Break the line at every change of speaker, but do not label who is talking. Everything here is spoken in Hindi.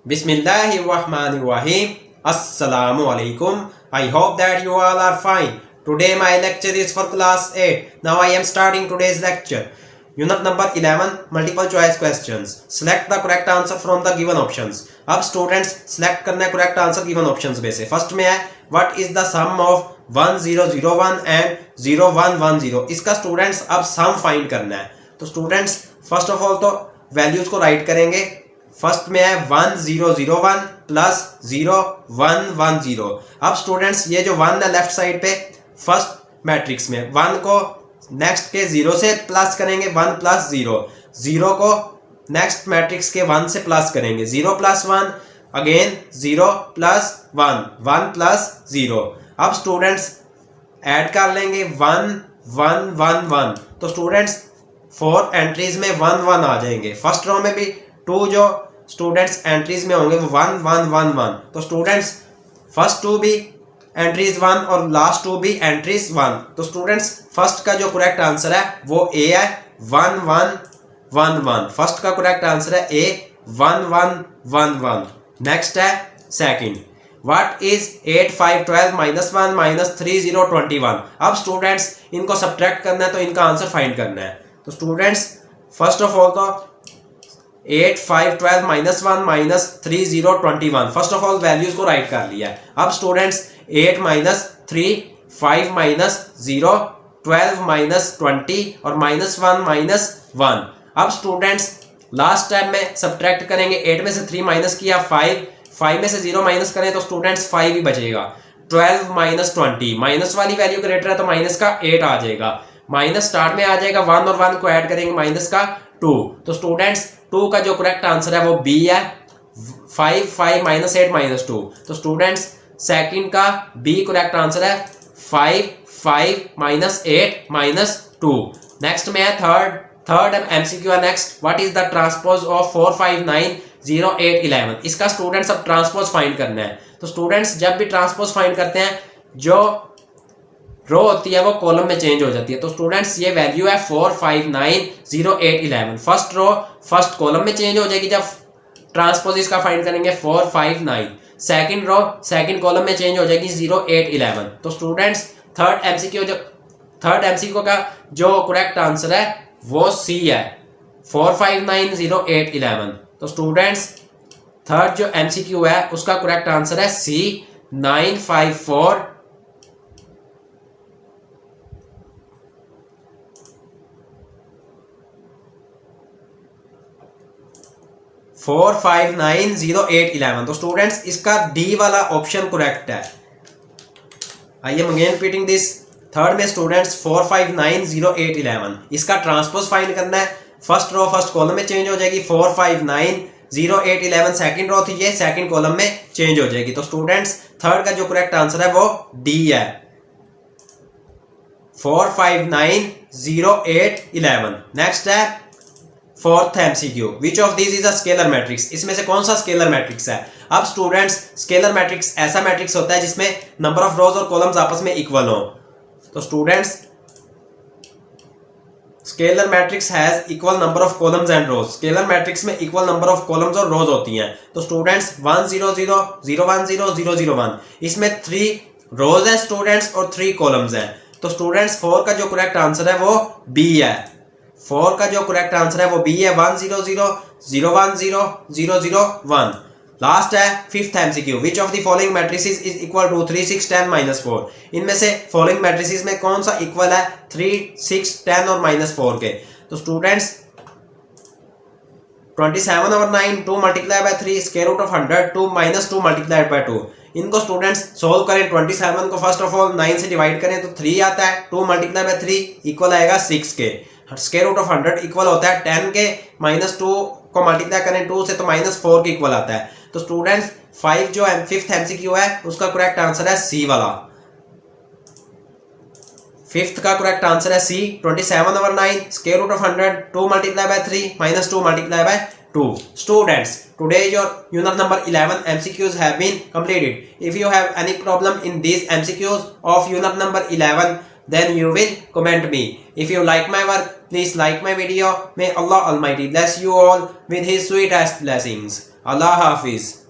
Bismillahirrahmanirrahim. Assalamu alaikum. I hope that you all are fine. Today my lecture is for class 8. Now I am starting today's lecture. Unit number 11, multiple choice questions. Select the correct answer from the given options. अब स्टूडेंट्स सेलेक्ट करना है करेक्ट आंसर गिवन ऑप्शंस में से. फर्स्ट में है what is the sum of 1001 and 0110. इसका स्टूडेंट्स अब सम फाइंड करना है. तो स्टूडेंट्स फर्स्ट ऑफ ऑल तो वैल्यूज को राइट करेंगे. फर्स्ट में है 1001 प्लस 0110. अब स्टूडेंट्स ये जो 1 है लेफ्ट साइड पे फर्स्ट मैट्रिक्स में 1 को नेक्स्ट के 0 से प्लस करेंगे 1 प्लस 0. 0 को नेक्स्ट मैट्रिक्स के 1 से प्लस करेंगे 0 प्लस 1 अगेन 0 प्लस 1 1 प्लस 0. अब स्टूडेंट्स ऐड कर लेंगे 1 1 1 1. तो स्टूडेंट्स 4 एंट्रीज में 1 1 आ जाएंगे. फर्स्ट रो में भी 2 जो स्टूडेंट्स एंट्रीज में होंगे वो 1 1 1 1. तो स्टूडेंट्स फर्स्ट 2 भी एंट्रीज 1 और लास्ट 2 भी एंट्रीज 1. तो स्टूडेंट्स फर्स्ट का जो करेक्ट आंसर है वो ए है 1 1 1 1. फर्स्ट का करेक्ट आंसर है ए 1 1 1 1. नेक्स्ट है सेकंड व्हाट इज 8 5 12 -1 -3 0 21. अब स्टूडेंट्स इनको सब्ट्रैक्ट करना है तो इनका आंसर फाइंड करना है. तो स्टूडेंट्स फर्स्ट ऑफ ऑल तो 8 5 12 -1 -3 0 21. फर्स्ट ऑफ ऑल वैल्यूज को राइट कर लिया है. अब स्टूडेंट्स 8 -3 5 -0 12 -20 और -1 -1. अब स्टूडेंट्स लास्ट टाइम में सब्ट्रैक्ट करेंगे 8 में से 3 माइनस किया 5 में से 0 माइनस करें तो स्टूडेंट्स 5 ही बचेगा. 12 -20 माइनस वाली वैल्यू ग्रेटर है तो माइनस का 8 आ जाएगा. माइनस स्टार्ट में आ जाएगा 1 और 1 को ऐड करेंगे माइनस का 2. तो स्टूडेंट्स 2 का जो करेक्ट आंसर है वो बी है 5 5 -8 -2. तो स्टूडेंट्स सेकंड का बी करेक्ट आंसर है 5 5 -8 -2. नेक्स्ट में है थर्ड एमसीक्यू है. Next what is the transpose of 4 5 9 0 8 11. इसका स्टूडेंट्स अब ट्रांसपोज फाइंड करना है. तो स्टूडेंट्स जब भी ट्रांसपोज फाइंड करते हैं जो रो होती है वो कॉलम में चेंज हो जाती है. तो स्टूडेंट्स ये वैल्यू है 4 5 9 0 8 11. फर्स्ट रो फर्स्ट कॉलम में चेंज हो जाएगी जब ट्रांसपोज इसका फाइंड करेंगे 4 5 9. सेकंड रो सेकंड कॉलम में चेंज हो जाएगी 0 8 11. तो स्टूडेंट्स थर्ड एमसीक्यू का जो करेक्ट आंसर है वो सी है 4 5 9 0 8 11. तो स्टूडेंट्स थर्ड जो एमसीक्यू है उसका करेक्ट आंसर है सी 9 5 4 4 5 9 0 8 11. तो स्टूडेंट्स इसका डी वाला ऑप्शन करेक्ट है. I am again repeating this. Third में स्टूडेंट्स 4 5 9 0 8 11. इसका ट्रांसपोज फाइंड करना है. फर्स्ट रो फर्स्ट कॉलम में चेंज हो जाएगी 4 5 9 0 8 11. सेकंड रो थी ये सेकंड कॉलम में चेंज हो जाएगी. तो स्टूडेंट्स थर्ड का जो करेक्ट आंसर है वो डी है 4 5 9 0 8 11. नेक्स्ट है fourth MCQ which of this is a scalar matrix. इसमें से कौन सा स्केलर मैट्रिक्स है. अब स्टूडेंट्स स्केलर मैट्रिक्स ऐसा मैट्रिक्स होता है जिसमें नंबर ऑफ रोज और कॉलम्स आपस में इक्वल हो. तो students scalar matrix has equal number of columns and rows. Scalar matrix में इक्वल नंबर ऑफ कॉलम्स और रोज होती हैं. तो स्टूडेंट्स 1 0 0 0 1 0 0 0 1 इसमें 3 रोज हैं स्टूडेंट्स और 3 कॉलम्स हैं. तो स्टूडेंट्स 4 का जो करेक्ट आंसर है वो बी है. 4 का जो करेक्ट आंसर है वो बी है 1 0 0 0 1 0 0 0 1. लास्ट है fifth MCQ which of the following matrices is equal to 3 6 10 -4. इनमें से फॉलोइंग मैट्रिसेस में कौन सा इक्वल है 3 6 10 और -4 के. तो students 27 over 9 2 multiplied by 3 square root of 100 2 -2 multiplied by 2. इनको स्टूडेंट्स सोल्व करें. 27 को फर्स्ट ऑफ ऑल 9 से डिवाइड करें तो 3 आता है. 2 multiplied by 3 इक्वल आएगा 6 के. स्क्वायर रूट ऑफ 100 इक्वल होता है 10 के. -2 को मल्टीप्लाई करें 2 से तो -4 के इक्वल आता है. तो स्टूडेंट्स 5 जो फिफ्थ एमसीक्यू है उसका करेक्ट आंसर है सी वाला. फिफ्थ का करेक्ट आंसर है C 27 over 9 square root of 100 2 multiplied by 3 -2 multiplied by 2. Students, today your unit number 11 MCQs have been completed. If you have any problem in these MCQs of unit number 11, then you will comment me. If you like my work, please like my video. May Allah Almighty bless you all with His sweetest blessings. अल्लाह हाफिज़।